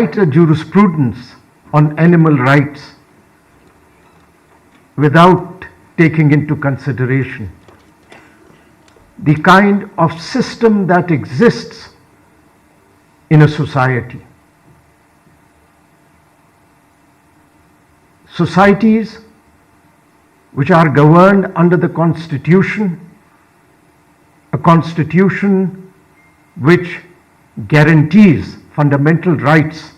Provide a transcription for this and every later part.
A jurisprudence on animal rights without taking into consideration the kind of system that exists in a society. Societies which are governed under the Constitution, a Constitution which guarantees fundamental rights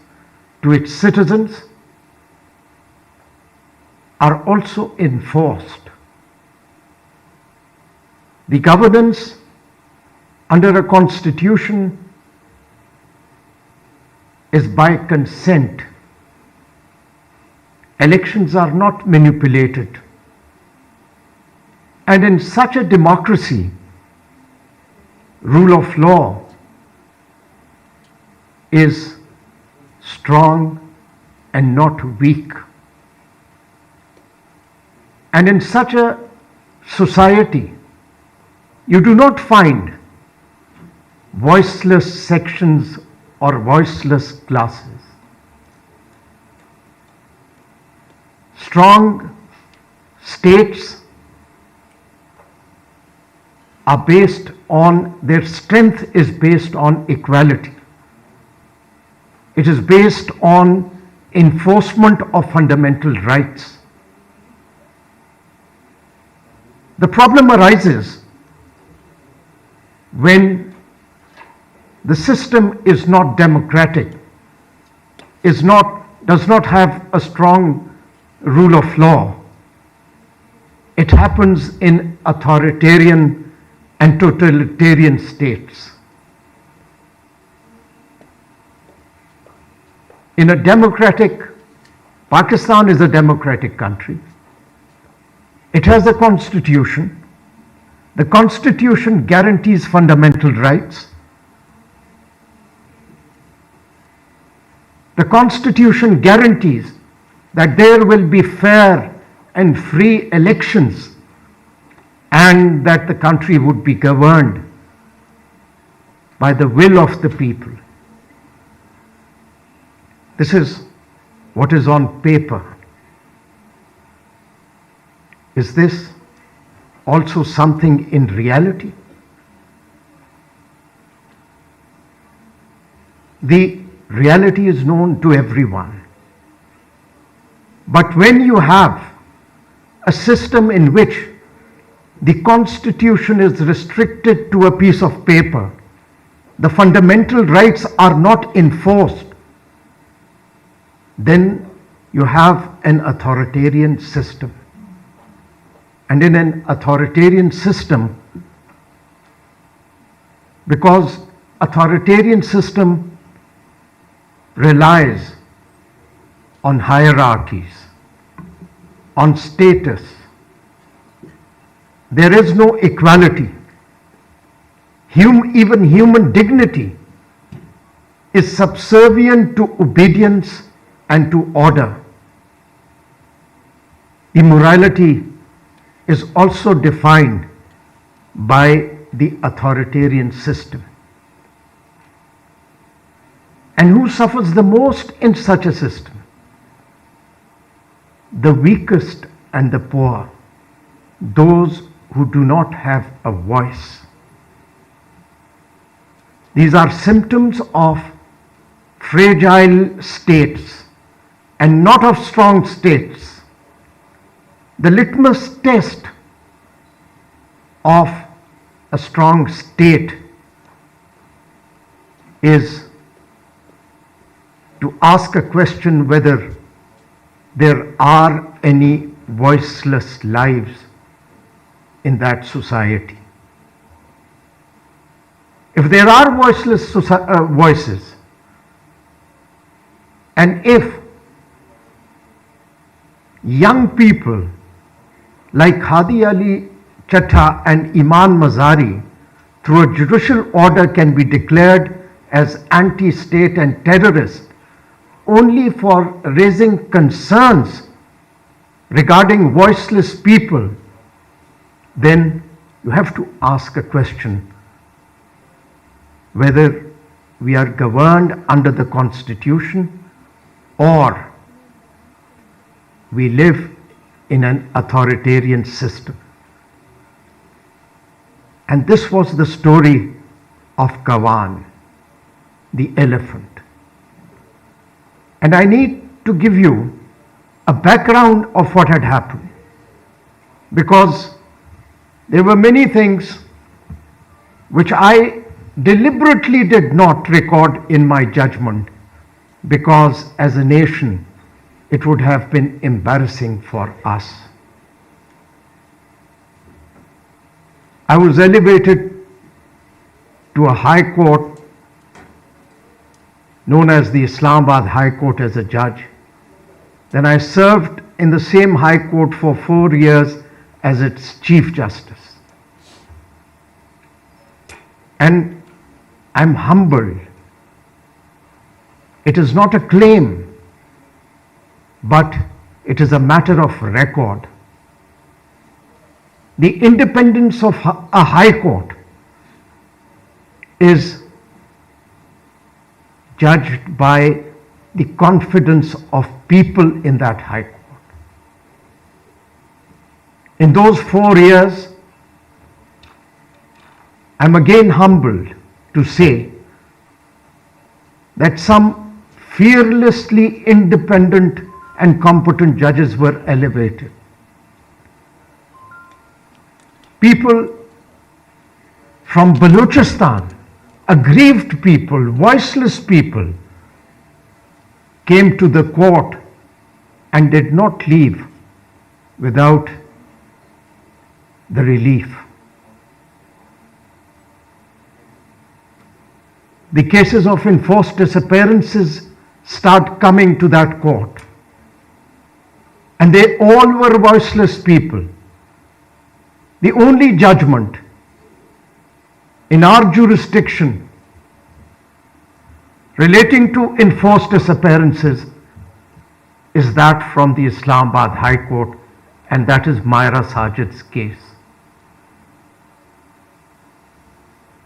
to its citizens, are also enforced. The governance under a constitution is by consent. Elections are not manipulated. And in such a democracy, rule of law is strong and not weak. And in such a society, you do not find voiceless sections or voiceless classes. Strong states are based on, their strength is based on equality. It is based on enforcement of fundamental rights. The problem arises when the system is not democratic, does not have a strong rule of law. It happens in authoritarian and totalitarian states. In a democratic, Pakistan is a democratic country. It has a constitution. The constitution guarantees fundamental rights. The constitution guarantees that there will be fair and free elections and that the country would be governed by the will of the people. This is what is on paper. Is this also something in reality? The reality is known to everyone. But when you have a system in which the constitution is restricted to a piece of paper, the fundamental rights are not enforced, then you have an authoritarian system. And in an authoritarian system, because authoritarian system relies on hierarchies, on status, there is no equality. Even human dignity is subservient to obedience and to order. Immorality is also defined by the authoritarian system. And who suffers the most in such a system? The weakest and the poor, those who do not have a voice. These are symptoms of fragile states and not of strong states. The litmus test of a strong state is to ask a question whether there are any voiceless lives in that society. If there are voiceless voices, and if young people like Hadi Ali Chattha and Iman Mazari, through a judicial order, can be declared as anti-state and terrorist only for raising concerns regarding voiceless people, then you have to ask a question whether we are governed under the Constitution or we live in an authoritarian system. And this was the story of Kawan, the elephant. And I need to give you a background of what had happened, because there were many things which I deliberately did not record in my judgment, because as a nation it would have been embarrassing for us. I was elevated to a high court known as the Islamabad High Court as a judge. Then I served in the same high court for 4 years as its Chief Justice. And I'm humbled. It is not a claim, but it is a matter of record. The independence of a high court is judged by the confidence of people in that high court. In those 4 years, I'm again humbled to say that some fearlessly independent and competent judges were elevated. People from Balochistan, aggrieved people, voiceless people, came to the court and did not leave without the relief. The cases of enforced disappearances start coming to that court, and they all were voiceless people. The only judgment in our jurisdiction relating to enforced disappearances is that from the Islamabad High Court, and that is Myra Sajid's case.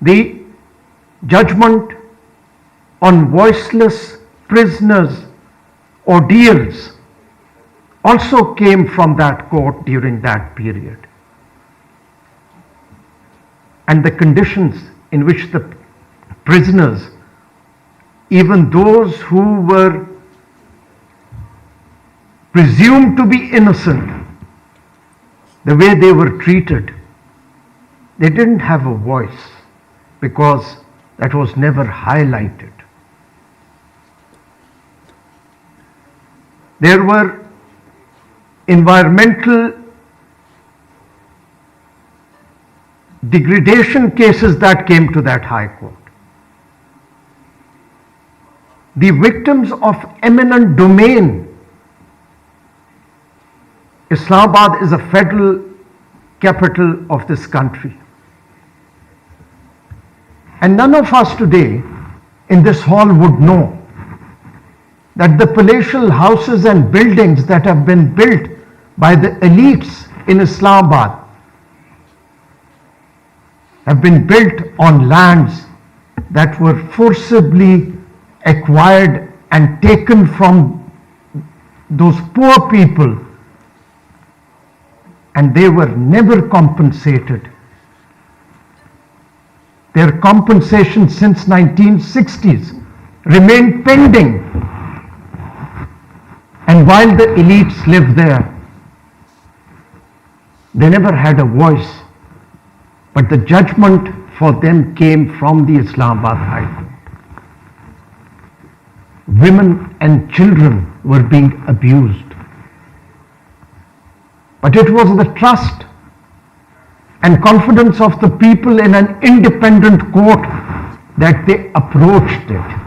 The judgment on voiceless prisoners' ordeals also came from that court during that period. And the conditions in which the prisoners, even those who were presumed to be innocent, the way they were treated, they didn't have a voice because that was never highlighted. There were environmental degradation cases that came to that high court. The victims of eminent domain. Islamabad is a federal capital of this country. And none of us today in this hall would know that the palatial houses and buildings that have been built by the elites in Islamabad have been built on lands that were forcibly acquired and taken from those poor people, and they were never compensated. Their compensation since 1960s remained pending. And while the elites lived there, they never had a voice. But the judgment for them came from the Islamabad High Court. Women and children were being abused. But it was the trust and confidence of the people in an independent court that they approached it.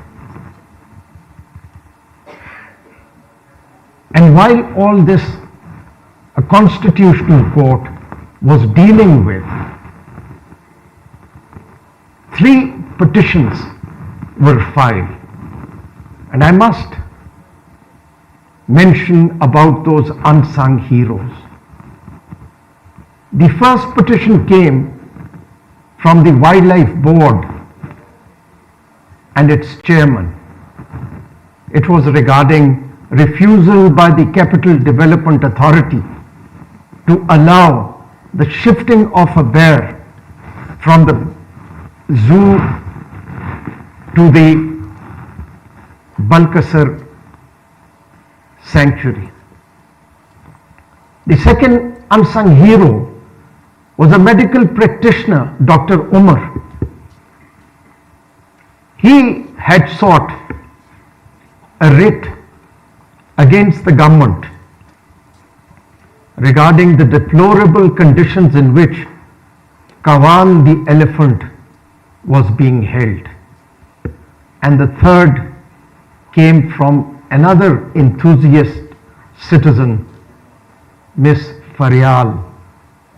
And while all this a constitutional court was dealing with, 3 petitions were filed. And I must mention about those unsung heroes. The first petition came from the Wildlife Board, and its chairman. It was regarding refusal by the Capital Development Authority to allow the shifting of a bear from the zoo to the Balkasar sanctuary. The second unsung hero was a medical practitioner, Dr. Umar. He had sought a writ against the government regarding the deplorable conditions in which Kawan the elephant was being held. And the third came from another enthusiast citizen, Miss Faryal,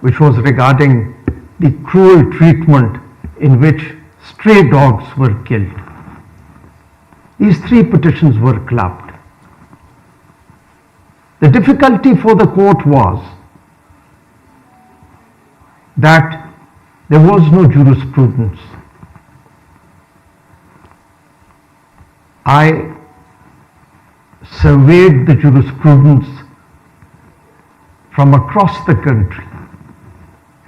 which was regarding the cruel treatment in which stray dogs were killed. These three petitions were clubbed. The difficulty for the court was that there was no jurisprudence. I surveyed the jurisprudence from across the country.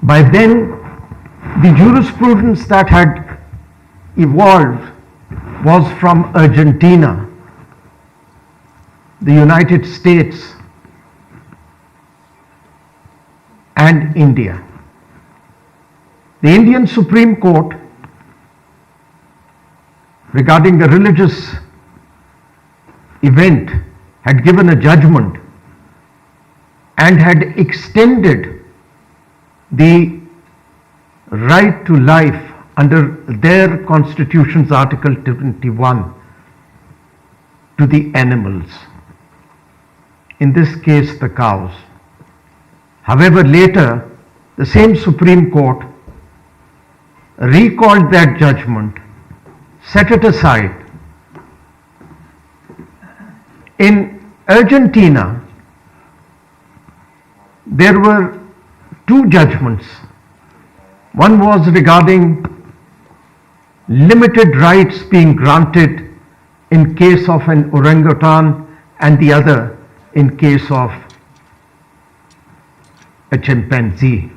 By then, the jurisprudence that had evolved was from Argentina, the United States, and India. The Indian Supreme Court, regarding a religious event, had given a judgment and had extended the right to life under their constitution's Article 21 to the animals, in this case the cows. However, later the same Supreme Court recalled that judgment, set it aside. In Argentina, there were two judgments. One was regarding limited rights being granted in case of an orangutan, and the other in case of a chimpanzee.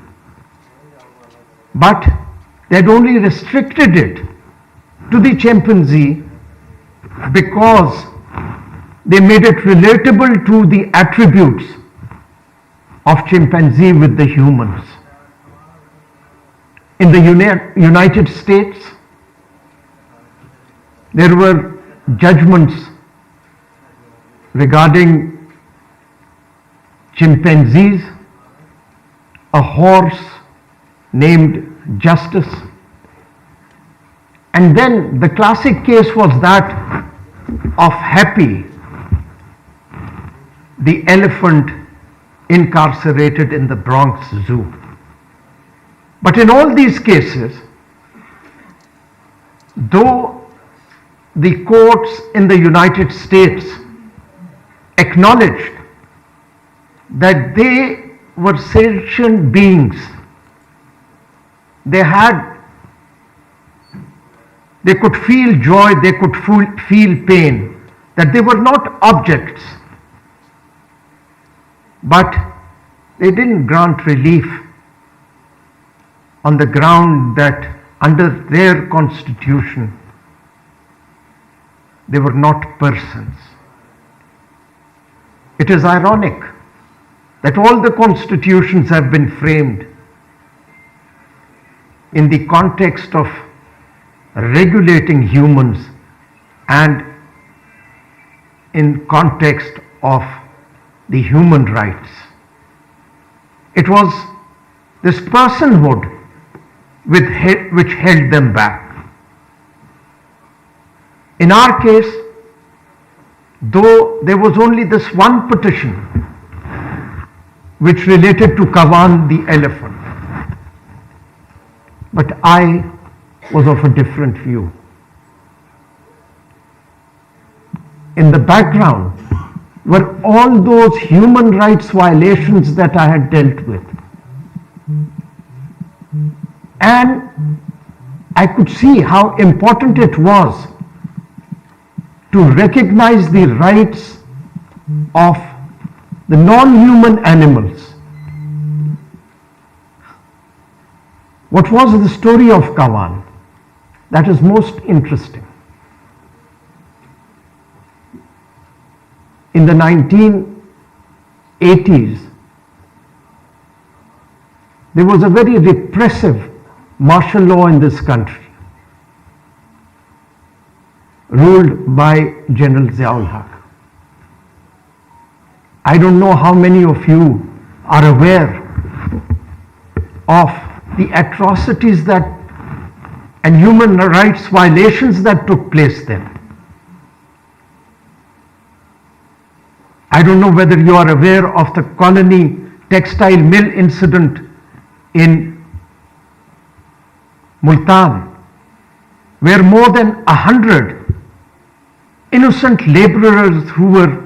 But they had only restricted it to the chimpanzee because they made it relatable to the attributes of chimpanzee with the humans. In the United States, there were judgments regarding chimpanzees, a horse named Justice, and then the classic case was that of Happy, the elephant incarcerated in the Bronx Zoo. But in all these cases, though the courts in the United States acknowledged that they were sentient beings, they could feel joy, they could feel pain, that they were not objects, but they didn't grant relief on the ground that under their constitution they were not persons. It is ironic that all the constitutions have been framed in the context of regulating humans and in context of the human rights. It was this personhood which held them back. In our case, though there was only this one petition which related to Kawan the elephant, but I was of a different view. In the background were all those human rights violations that I had dealt with. And I could see how important it was to recognize the rights of the non-human animals. What was the story of Kawan? That is most interesting. In the 1980s, there was a very repressive martial law in this country, ruled by General Ziaul-Haq. I don't know how many of you are aware of the atrocities that and human rights violations that took place then. I don't know whether you are aware of the colony textile mill incident in Multan, where more than 100 innocent laborers who were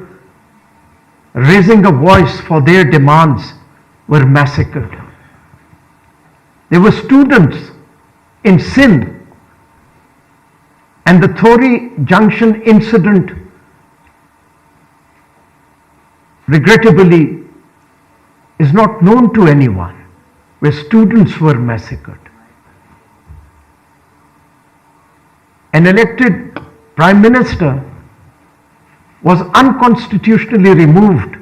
raising a voice for their demands were massacred. There were students in Sindh, and the Thori Junction incident regrettably is not known to anyone, where students were massacred. An elected Prime Minister was unconstitutionally removed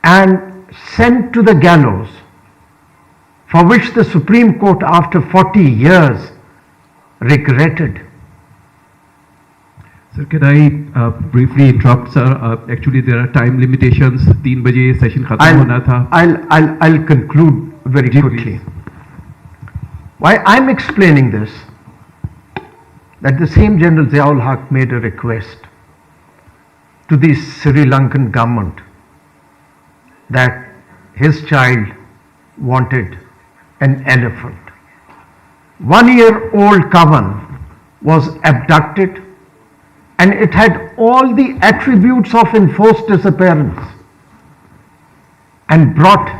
and sent to the gallows, for which the Supreme Court after 40 years regretted. Sir, can I briefly interrupt, sir? Actually, there are time limitations. 3 बजे session खत्म होना था. I'll conclude very quickly. Why I'm explaining this, that the same General Ziaul-Haq made a request to the Sri Lankan government that his child wanted an elephant. 1-year-old Kawan was abducted, and it had all the attributes of enforced disappearance, and brought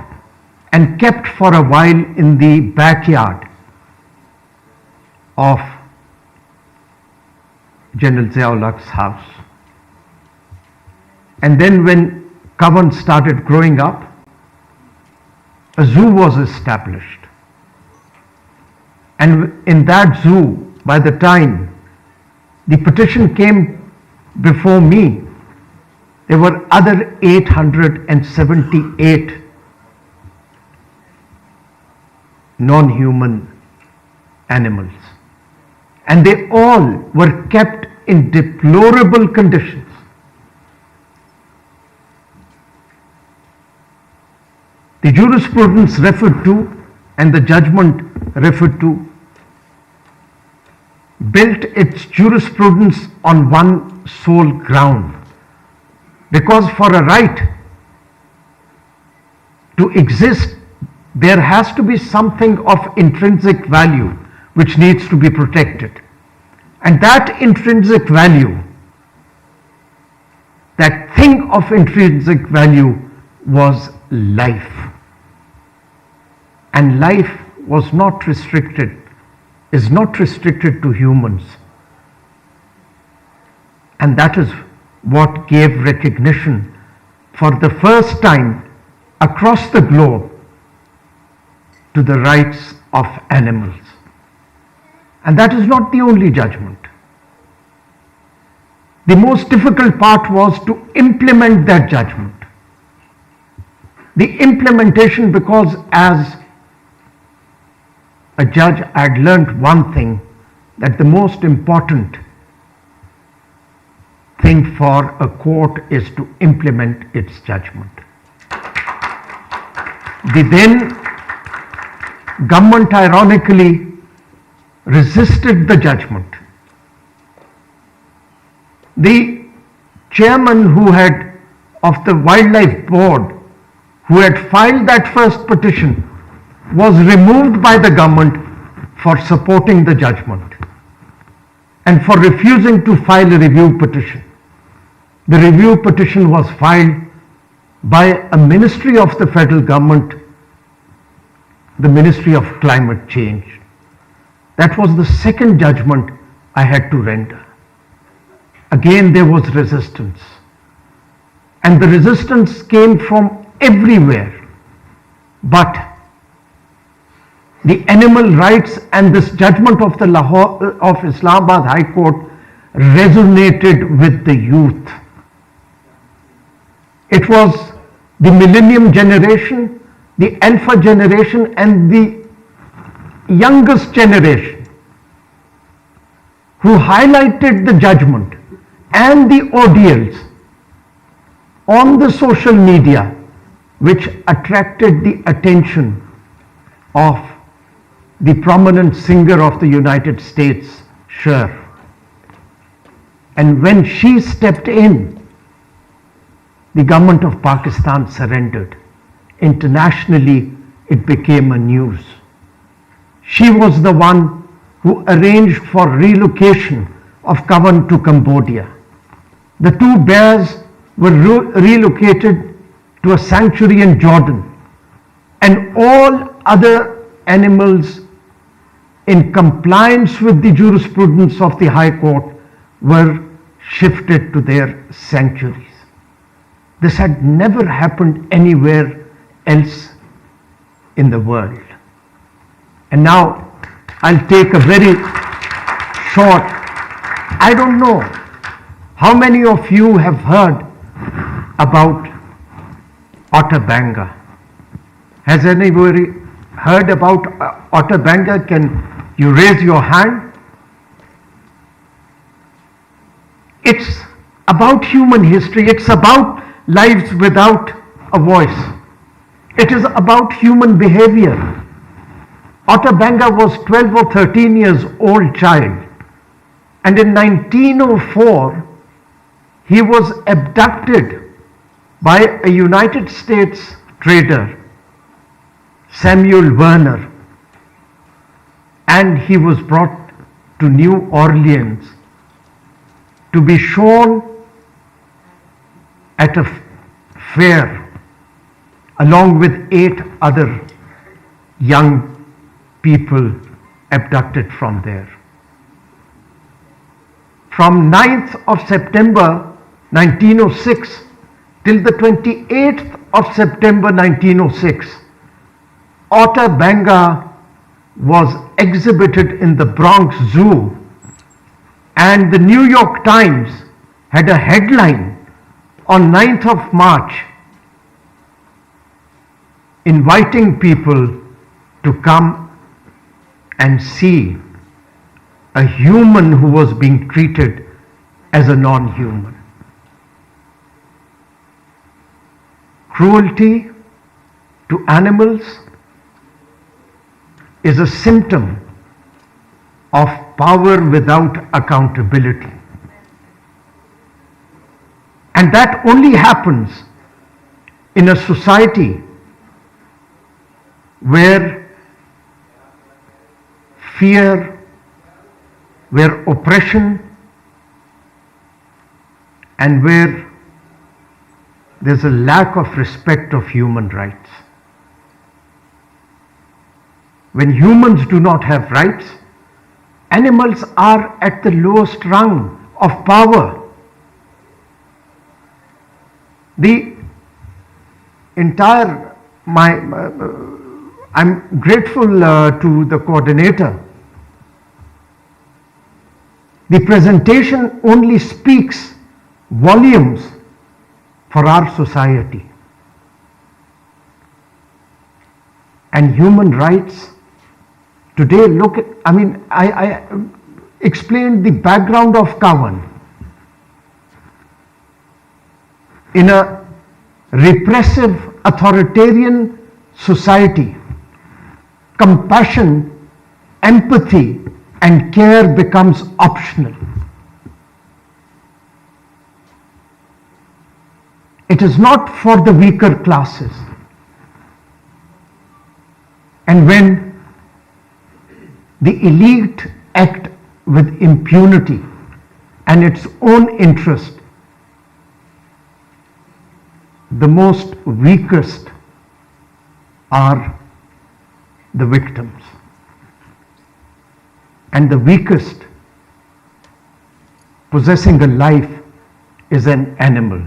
and kept for a while in the backyard of General Ziaul-Haq's house. And then when Kawan started growing up, a zoo was established. And in that zoo, by the time the petition came before me, there were other 878 non-human animals. And they all were kept in deplorable conditions. The jurisprudence referred to and the judgment referred to built its jurisprudence on one sole ground, because for a right to exist, there has to be something of intrinsic value which needs to be protected. And that intrinsic value, that thing of intrinsic value, was life. And life was not restricted, is not restricted to humans. And that is what gave recognition for the first time across the globe to the rights of animals. And that is not the only judgment. The most difficult part was to implement that judgment. The implementation, because as a judge I had learnt one thing, that the most important thing for a court is to implement its judgment. The then government ironically resisted the judgment. The chairman of the wildlife board who had filed that first petition was removed by the government for supporting the judgment and for refusing to file a review petition. The review petition was filed by a ministry of the federal government, the Ministry of Climate Change. That was the second judgment I had to render. again there was resistance. And the resistance came from everywhere. But the animal rights and this judgment of the Islamabad High Court resonated with the youth. It was the millennium generation, the alpha generation, and the youngest generation who highlighted the judgment and the ordeals on the social media, which attracted the attention of the prominent singer of the United States, Cher. And when she stepped in, the government of Pakistan surrendered. Internationally, it became a news. She was the one who arranged for relocation of Kawan to Cambodia. The two bears were relocated to a sanctuary in Jordan, and all other animals in compliance with the jurisprudence of the High Court were shifted to their sanctuaries. This had never happened anywhere else in the world. And now I'll take a very short, I don't know how many of you have heard about Otter Banga. Has anybody heard about Otter Banga? Can you raise your hand? It's about human history. It's about lives without a voice. It is about human behavior. Otter Banga was 12 or 13 years old child, and in 1904 he was abducted by a United States trader, Samuel Werner, and he was brought to New Orleans to be shown at a fair along with 8 other young people abducted from there. From 9th of September 1906 till the 28th of September 1906, Otter Banga was exhibited in the Bronx Zoo, and the New York Times had a headline on 9th of March inviting people to come and see a human who was being treated as a non-human. Cruelty to animals is a symptom of power without accountability. And that only happens in a society where fear, where oppression, and where there's a lack of respect of human rights. When humans do not have rights, animals are at the lowest rung of power. The entire, I'm grateful to the coordinator. The presentation only speaks volumes for our society. And human rights today, look at, I explained the background of Kawan. In a repressive, authoritarian society, compassion, empathy, and care becomes optional. It is not for the weaker classes. And when the elite act with impunity and its own interest, the most weakest are the victims. And the weakest possessing a life is an animal.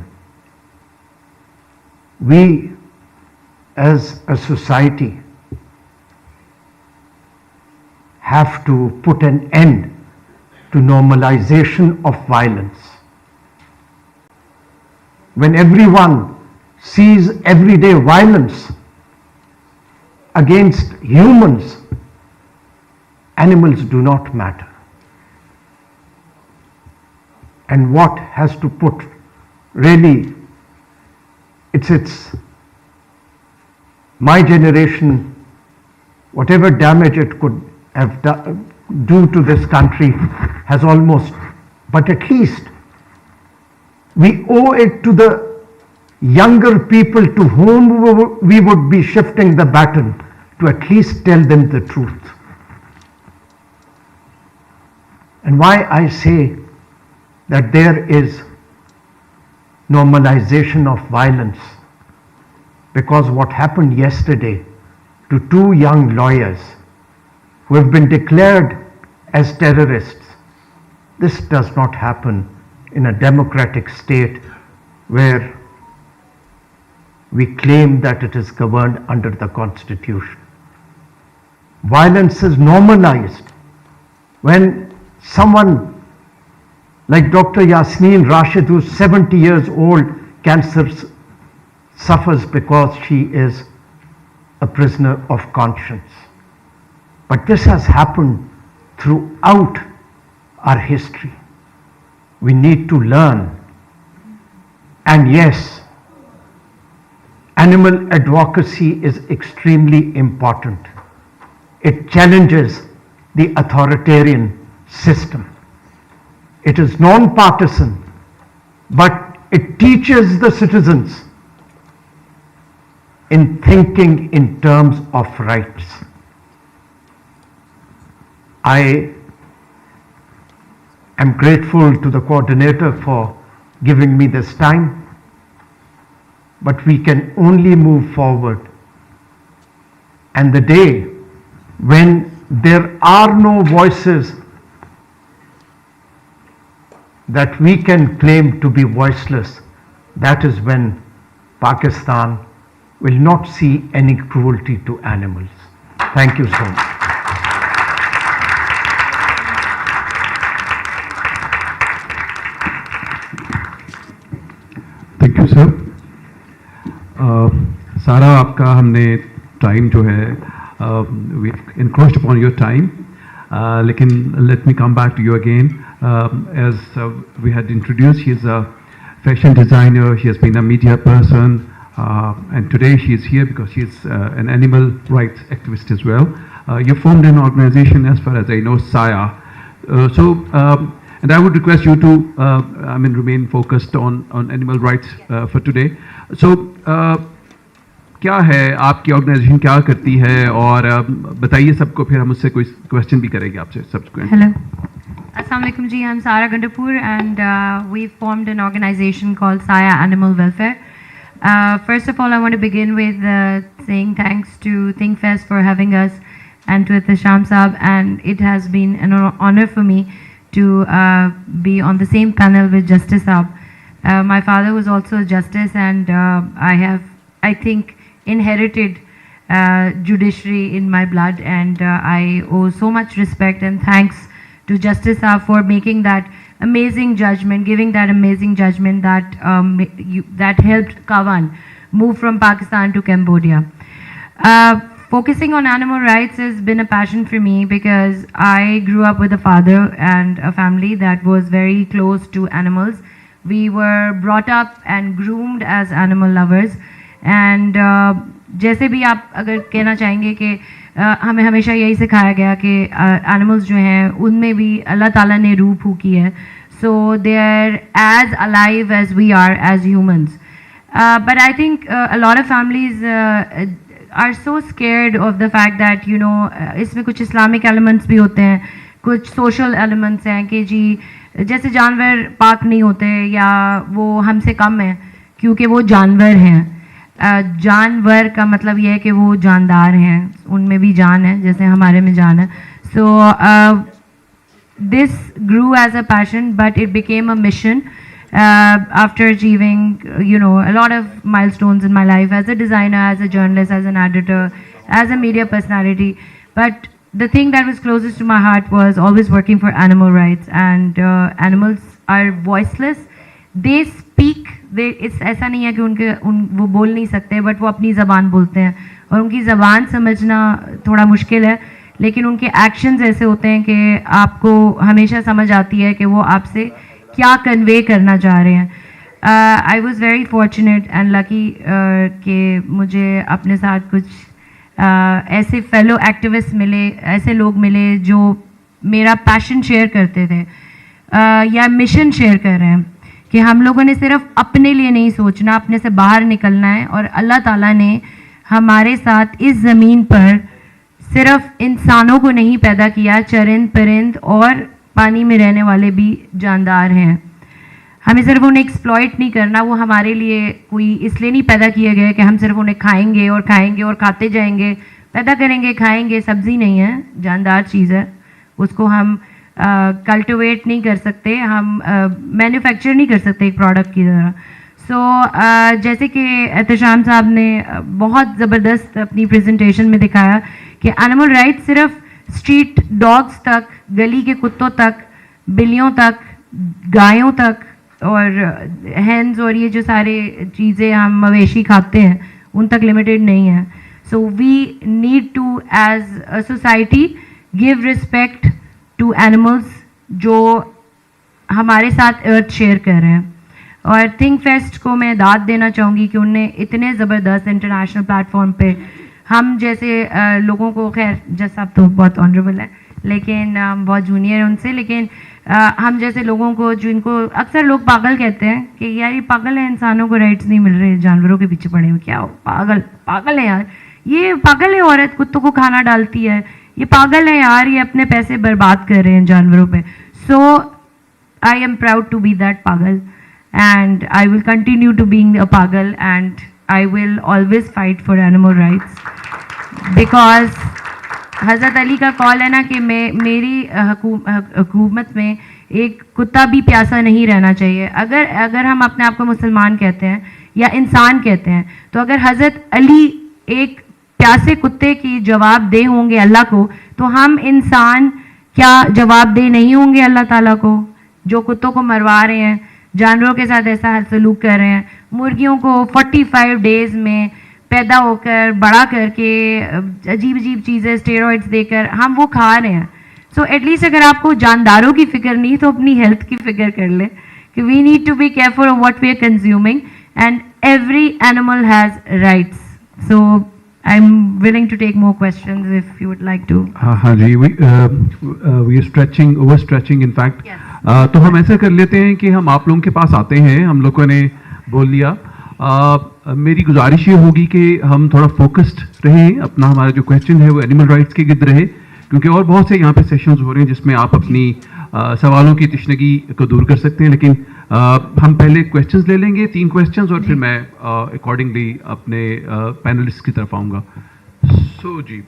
We, as a society, have to put an end to normalization of violence. When everyone sees everyday violence against humans, animals do not matter. And what has to put really, it's my generation, whatever damage it could have do to this country has almost, but at least we owe it to the younger people to whom we would be shifting the baton to at least tell them the truth. And why I say that there is normalization of violence, because what happened yesterday to two young lawyers who have been declared as terrorists, this does not happen in a democratic state where we claim that it is governed under the Constitution. Violence is normalized when someone like Dr. Yasmin Rashid, who's 70 years old, cancer suffers because she is a prisoner of conscience. But this has happened throughout our history. We need to learn. And yes, animal advocacy is extremely important. It challenges the authoritarian system. It is non-partisan, but it teaches the citizens in thinking in terms of rights. I am grateful to the coordinator for giving me this time, but we can only move forward. And the day when there are no voices that we can claim to be voiceless, that is when Pakistan will not see any cruelty to animals. Thank you so much. Thank you, sir. सारा आपका हमने time जो है we've encroached upon your time, लेकिन let me come back to you again. As we had introduced, she is a fashion designer, she has been a media person, and today she is here because she is an animal rights activist as well. You formed an organization, as far as I know, SAYA. And I would request you to remain focused on animal rights for today. So, क्या है आपकी organisation, क्या करती है, और बताइए सबको, फिर हम उससे कोई क्वेश्चन भी करेंगे आपसे subsequent. Hello. Assalamu alaikum ji, I'm Sara Gandapur, and we formed an organization called Saya Animal Welfare. First of all, I want to begin with saying thanks to ThinkFest for having us, and to Sham Saab, and it has been an honor for me to be on the same panel with Justice Saab. My father was also a justice, and I think, inherited judiciary in my blood, and I owe so much respect and thanks to Justice Saab for making that amazing judgment, giving that amazing judgment that helped Kawan move from Pakistan to Cambodia. Focusing on animal rights has been a passion for me because I grew up with a father and a family that was very close to animals. We were brought up and groomed as animal lovers, and जैसे भी आप अगर कहना चाहेंगे कि हमें हमेशा यही सिखाया गया कि एनिमल्स जो हैं उनमें भी अल्लाह ताला ने रूह फूकी है, so they are as alive as we are as humans. But I think a lot of families are so scared of the fact that इसमें कुछ इस्लामिक एलिमेंट्स भी होते हैं, कुछ सोशल एलिमेंट्स हैं कि जी जैसे जानवर पाक नहीं होते या वो हमसे कम है क्योंकि वो जानवर हैं. जानवर का मतलब ये है कि वो जानदार हैं, उनमें भी जान है जैसे हमारे में जान है. So this grew as a passion, but it became a mission after achieving, a lot of milestones in my life as a designer, as a journalist, as an editor, as a media personality. But the thing that was closest to my heart was always working for animal rights, and animals are voiceless. They speak. It's ऐसा नहीं है कि वो बोल नहीं सकते, but वो अपनी ज़बान बोलते हैं, और उनकी ज़बान समझना थोड़ा मुश्किल है, लेकिन उनके एक्शंस ऐसे होते हैं कि आपको हमेशा समझ आती है कि वो आपसे क्या कन्वे करना चाह रहे हैं. I was very fortunate and lucky कि मुझे अपने साथ कुछ ऐसे फेलो एक्टिविस्ट मिले, ऐसे लोग मिले जो मेरा पैशन शेयर करते थे, या मिशन शेयर कर रहे हैं कि हम लोगों ने सिर्फ अपने लिए नहीं सोचना, अपने से बाहर निकलना है. और अल्लाह ताला ने हमारे साथ इस ज़मीन पर सिर्फ इंसानों को नहीं पैदा किया, चरिंद परिंद और पानी में रहने वाले भी जानदार हैं. हमें सिर्फ उन्हें एक्सप्लॉइट नहीं करना, वो हमारे लिए कोई इसलिए नहीं पैदा किए गए कि हम सिर्फ उन्हें खाएंगे और खाते जाएंगे. पैदा करेंगे, खाएंगे, सब्जी नहीं है, जानदार चीज़ है, उसको हम कल्टिवेट नहीं कर सकते, हम मैन्युफैक्चर नहीं कर सकते एक प्रोडक्ट की तरह. सो जैसे कि एहतशाम साहब ने बहुत ज़बरदस्त अपनी प्रेजेंटेशन में दिखाया कि एनिमल राइट्स सिर्फ स्ट्रीट डॉग्स तक, गली के कुत्तों तक, बिल्लियों तक, गायों तक और हैंस और ये जो सारे चीज़ें हम मवेशी खाते हैं उन तक लिमिटेड नहीं है. So we need to as a society give respect to animals जो हमारे साथ अर्थ शेयर कर रहे हैं. और थिंक फेस्ट को मैं दाद देना चाहूँगी कि उनने इतने ज़बरदस्त इंटरनेशनल प्लेटफॉर्म पे हम जैसे लोगों को, खैर जज साहब तो बहुत ऑनरेबल है लेकिन बहुत जूनियर है उनसे, लेकिन हम जैसे लोगों को, जिनको अक्सर लोग पागल कहते हैं कि यार ये पागल है, इंसानों को राइट्स नहीं मिल रहे, जानवरों के पीछे पड़े हुए, क्या हो, पागल है यार, ये पागल है, औरत कुत्तों को खाना डालती है, ये पागल है यार, ये अपने पैसे बर्बाद कर रहे हैं जानवरों पे. So I am proud to be that पागल, and I will continue to being a pagal, and I will always fight for animal rights because हज़रत अली का कॉल है ना कि मेरी हुकूमत में एक कुत्ता भी प्यासा नहीं रहना चाहिए. अगर हम अपने आप को मुसलमान कहते हैं या इंसान कहते हैं, तो अगर हज़रत अली एक प्यासे कुत्ते की जवाब दे होंगे अल्लाह को, तो हम इंसान क्या जवाब दे नहीं होंगे अल्लाह ताला को, जो कुत्तों को मरवा रहे हैं, जानवरों के साथ ऐसा सलूक कर रहे हैं, मुर्गियों को 45 डेज़ में पैदा होकर बड़ा करके अजीब अजीब चीज़ें स्टेरॉइड्स देकर हम वो खा रहे हैं. सो एटलीस्ट अगर आपको जानदारों की फ़िक्र नहीं तो अपनी हेल्थ की फ़िक्र कर ले कि we need to be careful of what we are consuming, and every animal has rights. So I am willing to take more questions if you would like to. हाँ जी, we stretching, over stretching in fact. तो हम ऐसा कर लेते हैं कि हम आप लोगों के पास आते हैं, हम लोगों ने बोल लिया. मेरी गुजारिश ये होगी कि हम थोड़ा फोकस्ड रहें, अपना हमारा जो क्वेश्चन है वो एनिमल राइट्स के गिर्द रहे, क्योंकि और बहुत से यहाँ पे सेशंस हो रहे हैं जिसमें आप अपनी सवालों की तशनगी को दूर कर सकते हैं. लेकिन हम पहले क्वेश्चंस ले लेंगे, 3 क्वेश्चंस, और फिर मैं अकॉर्डिंगली अपने पैनलिस्ट की तरफ आऊँगा. सो जी.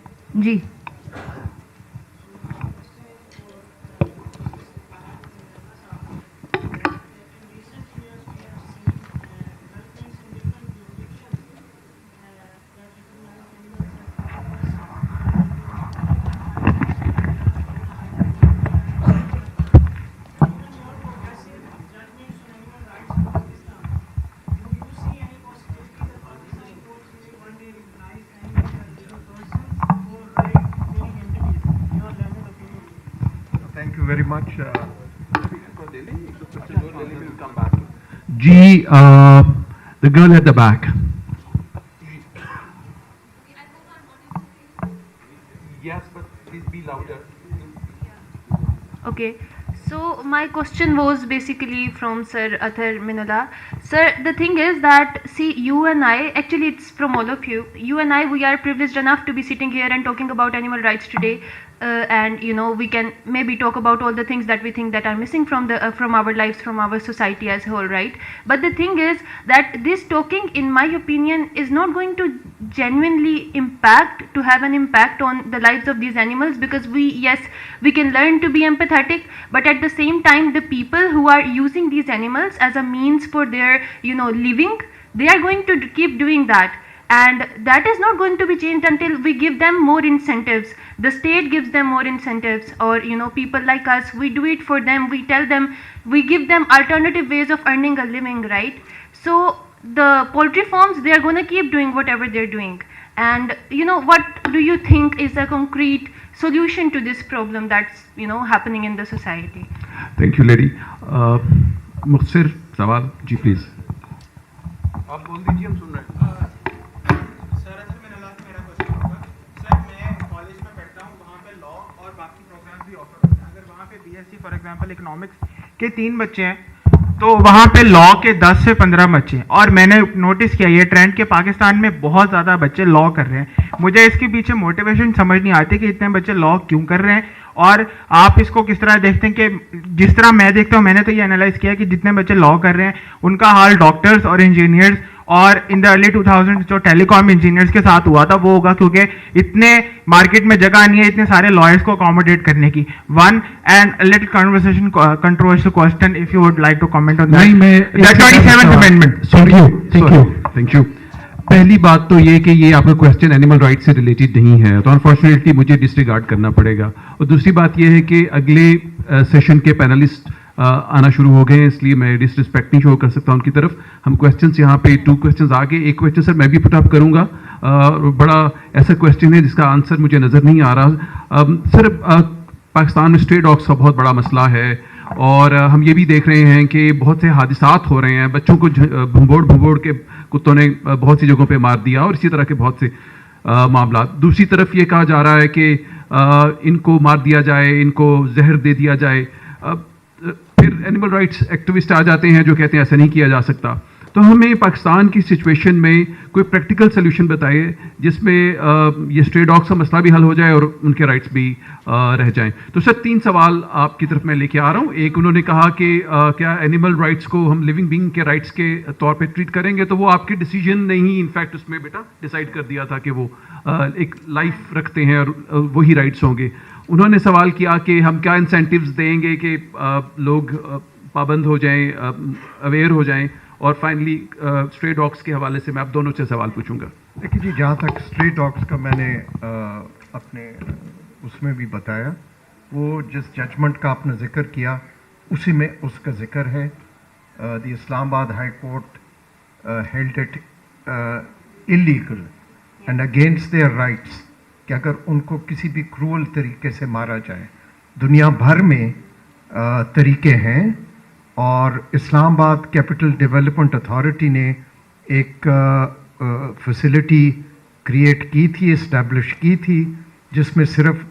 Very much. G, the girl at the back. Yes, but please be louder. Okay, so my question was basically from Sir Athar Minallah. Sir, the thing is that, see, you and I, actually it's from all of you, you and I, we are privileged enough to be sitting here and talking about animal rights today. and we can maybe talk about all the things that we think that are missing from our lives, from our society as a whole, right? But the thing is that this talking, in my opinion, is not going to genuinely have an impact on the lives of these animals, because we can learn to be empathetic, but at the same time the people who are using these animals as a means for their living, they are going to keep doing that. And that is not going to be changed until we give them more incentives. The state gives them more incentives, or people like us, we do it for them. We tell them, we give them alternative ways of earning a living, right? So the poultry farms, they are going to keep doing whatever they're doing. And what do you think is a concrete solution to this problem that's happening in the society? Thank you, lady. मुखसिर सवाल जी please. आप बोल दीजिए, हम सुन रहे हैं. Sir, Athar Minallah से मेरा question होगा. सर, मैं कॉलेज में पढ़ता हूँ, वहाँ पे लॉ और बाकी प्रोग्राम्स भी ऑफर होते हैं. अगर वहाँ पे बीएससी फॉर एग्जांपल इकोनॉमिक्स के 3 बच्चे हैं, तो वहाँ पे लॉ के 10 से 15 बच्चे हैं. और मैंने नोटिस किया ये ट्रेंड कि पाकिस्तान में बहुत ज़्यादा बच्चे लॉ कर रहे हैं. मुझे इसके पीछे मोटिवेशन समझ नहीं आती कि इतने बच्चे लॉ क्यों कर रहे हैं, और आप इसको किस तरह देखते हैं. कि जिस तरह मैं देखता हूँ, मैंने तो ये एनालाइज किया कि जितने बच्चे लॉ कर रहे हैं उनका हाल डॉक्टर्स और इंजीनियर्स और इन द अर्ली 2000 जो टेलीकॉम इंजीनियर्स के साथ हुआ था वो होगा, क्योंकि इतने मार्केट में जगह नहीं है इतने सारे लॉयर्स को अकोमोडेट करने की. One and little conversation controversial question, if you would like to comment on that. The 27th amendment. Thank you. पहली बात तो ये कि ये आपका क्वेश्चन एनिमल राइट से रिलेटेड नहीं है, तो अनफॉर्चुनेटली मुझे डिसरिगार्ड करना पड़ेगा. और दूसरी बात ये है कि अगले सेशन के पैनलिस्ट आना शुरू हो गए हैं, इसलिए मैं डिसरिस्पेक्ट नहीं शो कर सकता उनकी तरफ. हम क्वेश्चंस यहाँ पे 2 क्वेश्चंस आ गए. एक क्वेश्चन सर मैं भी पुट अप करूँगा, बड़ा ऐसा क्वेश्चन है जिसका आंसर मुझे नज़र नहीं आ रहा. सर, पाकिस्तान में स्ट्रे डॉग्स का बहुत बड़ा मसला है, और हम ये भी देख रहे हैं कि बहुत से हादसात हो रहे हैं. बच्चों को भुंबोड़ के कुत्तों ने बहुत सी जगहों पे मार दिया, और इसी तरह के बहुत से मामला. दूसरी तरफ ये कहा जा रहा है कि इनको मार दिया जाए, इनको जहर दे दिया जाए. फिर एनिमल राइट्स एक्टिविस्ट आ जाते हैं जो कहते हैं ऐसा नहीं किया जा सकता. तो हमें पाकिस्तान की सिचुएशन में कोई प्रैक्टिकल सोल्यूशन बताइए जिसमें ये स्ट्रे डॉग्स का मसला भी हल हो जाए और उनके राइट्स भी रह जाएं. तो सर 3 सवाल आपकी तरफ मैं लेके आ रहा हूँ. एक, उन्होंने कहा कि क्या एनिमल राइट्स को हम लिविंग बीइंग के राइट्स के तौर पे ट्रीट करेंगे, तो वो आपके डिसीजन नहीं, इनफैक्ट उसमें बेटा डिसाइड कर दिया था कि वो एक लाइफ रखते हैं और वही राइट्स होंगे. उन्होंने सवाल किया कि हम क्या इंसेंटिव्स देंगे कि लोग पाबंद हो जाएं, अवेयर हो जाएं. और फाइनली स्ट्रे डॉग्स के हवाले से मैं आप दोनों से सवाल पूछूंगा. देखिए जी, जहाँ तक स्ट्रे डॉग्स का मैंने अपने उसमें भी बताया, वो जिस जजमेंट का आपने जिक्र किया उसी में उसका जिक्र है. The Islamabad high court held it illegal and against their rights कि अगर उनको किसी भी क्रूअल तरीके से मारा जाए. दुनिया भर में तरीके हैं, और इस्लामाबाद कैपिटल डेवलपमेंट अथॉरिटी ने एक फैसिलिटी क्रिएट की थी, इस्टेब्लिश की थी, जिसमें सिर्फ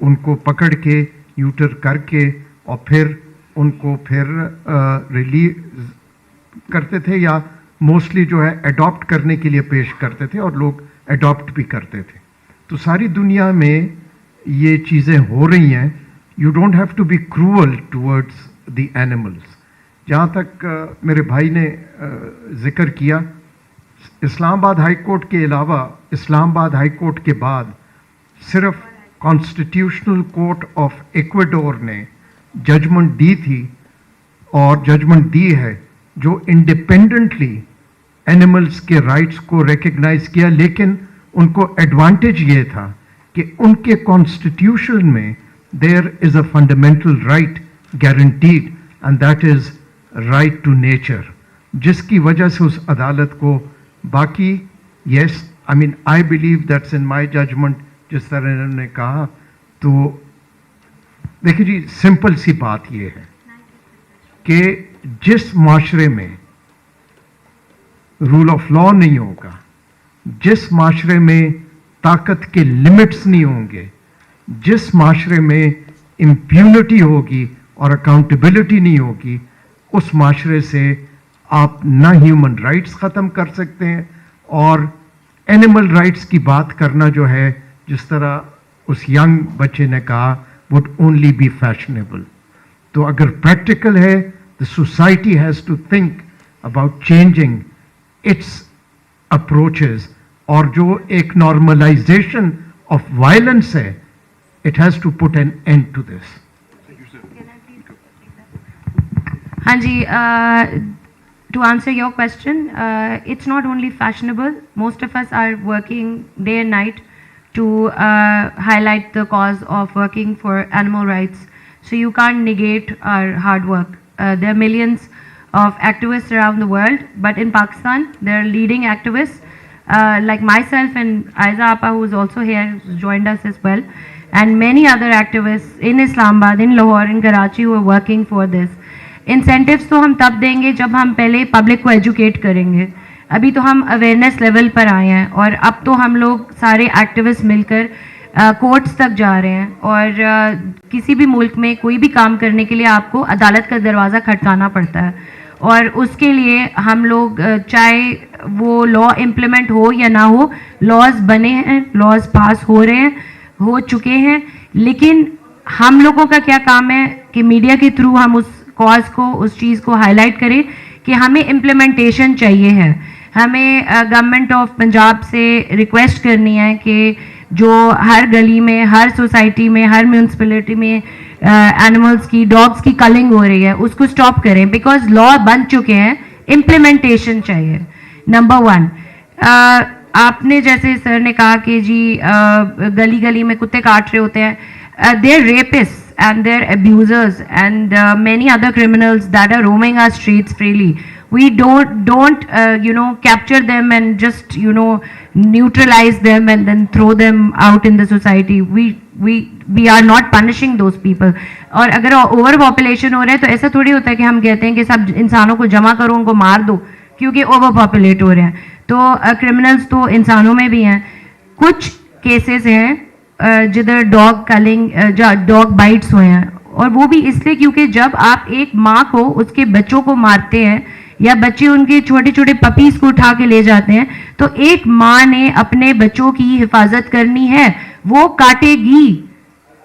उनको पकड़ के न्यूटर करके और फिर उनको फिर रिलीज करते थे, या मोस्टली जो है अडॉप्ट करने के लिए पेश करते थे, और लोग अडॉप्ट भी करते थे. तो सारी दुनिया में ये चीज़ें हो रही हैं. You don't have to be cruel towards the animals. जहाँ तक मेरे भाई ने जिक्र किया, इस्लामाबाद हाई कोर्ट के अलावा इस्लामाबाद हाई कोर्ट के बाद सिर्फ कॉन्स्टिट्यूशनल कोर्ट ऑफ इक्वाडोर ने जजमेंट दी थी और जजमेंट दी है जो इंडिपेंडेंटली एनिमल्स के राइट्स को रिकग्नाइज किया. लेकिन उनको एडवांटेज ये था कि उनके कॉन्स्टिट्यूशन में there is a fundamental right guaranteed, and that is right to nature, जिसकी वजह से उस अदालत को बाकी yes I mean I believe that's in my judgement, जिस तरह इन्होंने कहा. तो देखिए जी, सिंपल सी बात यह है कि जिस माशरे में रूल ऑफ लॉ नहीं होगा, जिस माशरे में ताकत के लिमिट्स नहीं होंगे, जिस माशरे में इम्प्यूनिटी होगी और अकाउंटेबिलिटी नहीं होगी, उस माशरे से आप ना ह्यूमन राइट्स ख़त्म कर सकते हैं और एनिमल राइट्स की बात करना जो है, जिस तरह उस यंग बच्चे ने कहा would only be fashionable. तो अगर practical है, the society has to think about changing its approaches, और जो एक normalization of violence है, it has to put an end to this. हाँ जी, to answer your question, it's not only fashionable. Most of us are working day and night to highlight the cause of working for animal rights. So you can't negate our hard work. There are millions of activists around the world, but in Pakistan, there are leading activists like myself and Aiza Appa, who is also here, who's joined us as well, and many other activists in Islamabad, in Lahore, in Karachi, who are working for this. Incentives तो हम तब देंगे जब हम पहले public को educate करेंगे. अभी तो हम अवेयरनेस लेवल पर आए हैं और अब तो हम लोग सारे एक्टिविस्ट मिलकर कोर्ट्स तक जा रहे हैं और किसी भी मुल्क में कोई भी काम करने के लिए आपको अदालत का दरवाज़ा खटकाना पड़ता है और उसके लिए हम लोग चाहे वो लॉ इम्प्लीमेंट हो या ना हो, लॉज बने हैं, लॉज पास हो रहे हैं, हो चुके हैं, लेकिन हम लोगों का क्या काम है कि मीडिया के थ्रू हम उस कॉज को, उस चीज़ को हाईलाइट करें कि हमें इम्प्लीमेंटेशन चाहिए है. हमें गवर्नमेंट ऑफ पंजाब से रिक्वेस्ट करनी है कि जो हर गली में, हर सोसाइटी में, हर म्यूनसिपैलिटी में एनिमल्स की, डॉग्स की कलिंग हो रही है, उसको स्टॉप करें. बिकॉज लॉ बन चुके हैं, इम्प्लीमेंटेशन चाहिए. नंबर 1, आपने जैसे सर ने कहा कि जी गली गली में कुत्ते काट रहे होते हैं. They're rapists and they're abusers and many other criminals that are roaming our streets freely. We don't capture them and just neutralize them and then throw them out in the society. We are not punishing those people. और अगर over population हो रहा है तो ऐसा थोड़ी होता है कि हम कहते हैं कि सब इंसानों को जमा करो, उनको मार दो क्योंकि ओवर पॉपुलेट हो रहे हैं. तो क्रिमिनल्स तो इंसानों में भी हैं. कुछ केसेस हैं जिधर डॉग कलिंग, डॉग बाइट्स हुए हैं, और वो भी इसलिए क्योंकि जब आप एक माँ को उसके बच्चों को मारते हैं या बच्चे उनके छोटे छोटे पपीज को उठा के ले जाते हैं तो एक माँ ने अपने बच्चों की हिफाजत करनी है, वो काटेगी.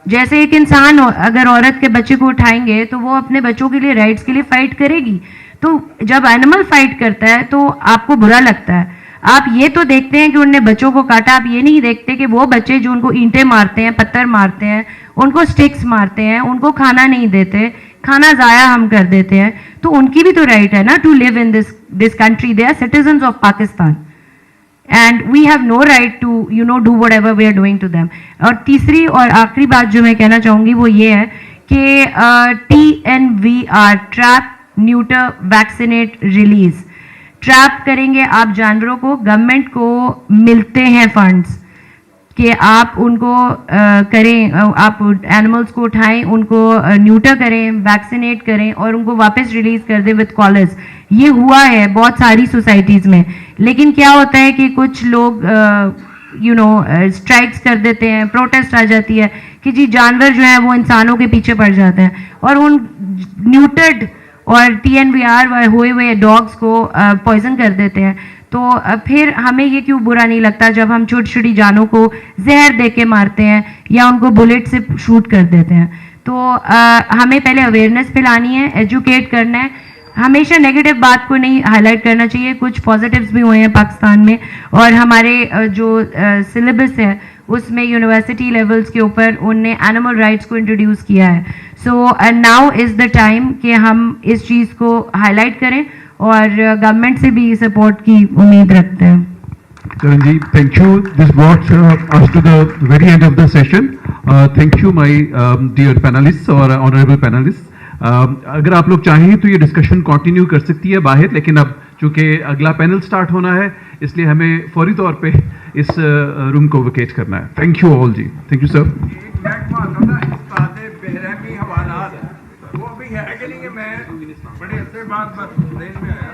जैसे एक इंसान अगर औरत के बच्चे को उठाएंगे तो वो अपने बच्चों के लिए, राइट्स के लिए फाइट करेगी. तो जब एनिमल फाइट करता है तो आपको बुरा लगता है. आप ये तो देखते हैं कि उनने बच्चों को काटा, आप ये नहीं देखते कि वो बच्चे जो उनको ईंटें मारते हैं, पत्थर मारते हैं, उनको स्टिक्स मारते हैं, उनको खाना नहीं देते, खाना ज़ाया हम कर देते हैं, तो उनकी भी तो राइट है ना to live in this country. They are citizens of Pakistan and we have no right to do whatever we are doing to them. और तीसरी और आखिरी बात जो मैं कहना चाहूँगी वो ये है कि TNVR, trap, neuter, vaccinate, release. Trap करेंगे आप जानवरों को, गवर्नमेंट को मिलते हैं फंड्स कि आप उनको करें, आप एनिमल्स को उठाएं, उनको न्यूटर करें, वैक्सीनेट करें और उनको वापस रिलीज कर दें विद कॉलर्स. ये हुआ है बहुत सारी सोसाइटीज़ में, लेकिन क्या होता है कि कुछ लोग स्ट्राइक्स कर देते हैं, प्रोटेस्ट आ जाती है कि जी जानवर जो है वो इंसानों के पीछे पड़ जाते हैं और उन न्यूटर्ड और TNVR हुए हुए डॉग्स को पॉइजन कर देते हैं. तो फिर हमें ये क्यों बुरा नहीं लगता जब हम छोटी छोटी जानों को जहर दे के मारते हैं या उनको बुलेट से शूट कर देते हैं. तो हमें पहले अवेयरनेस फैलानी है, एजुकेट करना है. हमेशा नेगेटिव बात को नहीं हाईलाइट करना चाहिए. कुछ पॉजिटिव्स भी हुए हैं पाकिस्तान में और हमारे जो सिलेबस है उसमें यूनिवर्सिटी लेवल्स के ऊपर उनने एनिमल राइट्स को इंट्रोड्यूस किया है. So now is the time कि हम इस चीज़ को हाईलाइट करें और गवर्नमेंट से भी सपोर्ट की उम्मीद रखते हैं. Karan ji, thank you. This brought us to the very end of the session. Thank you, my dear panelists or honorable panelists. अगर आप लोग चाहें तो ये डिस्कशन कंटिन्यू कर सकती है बाहर, लेकिन अब चूंकि अगला पैनल स्टार्ट होना है इसलिए हमें फौरी तौर पे इस रूम को वेकेट करना है. Thank you all ji. Thank you sir. वो भी है कि नहीं, मैं बड़े अरसे बाद बस में आया.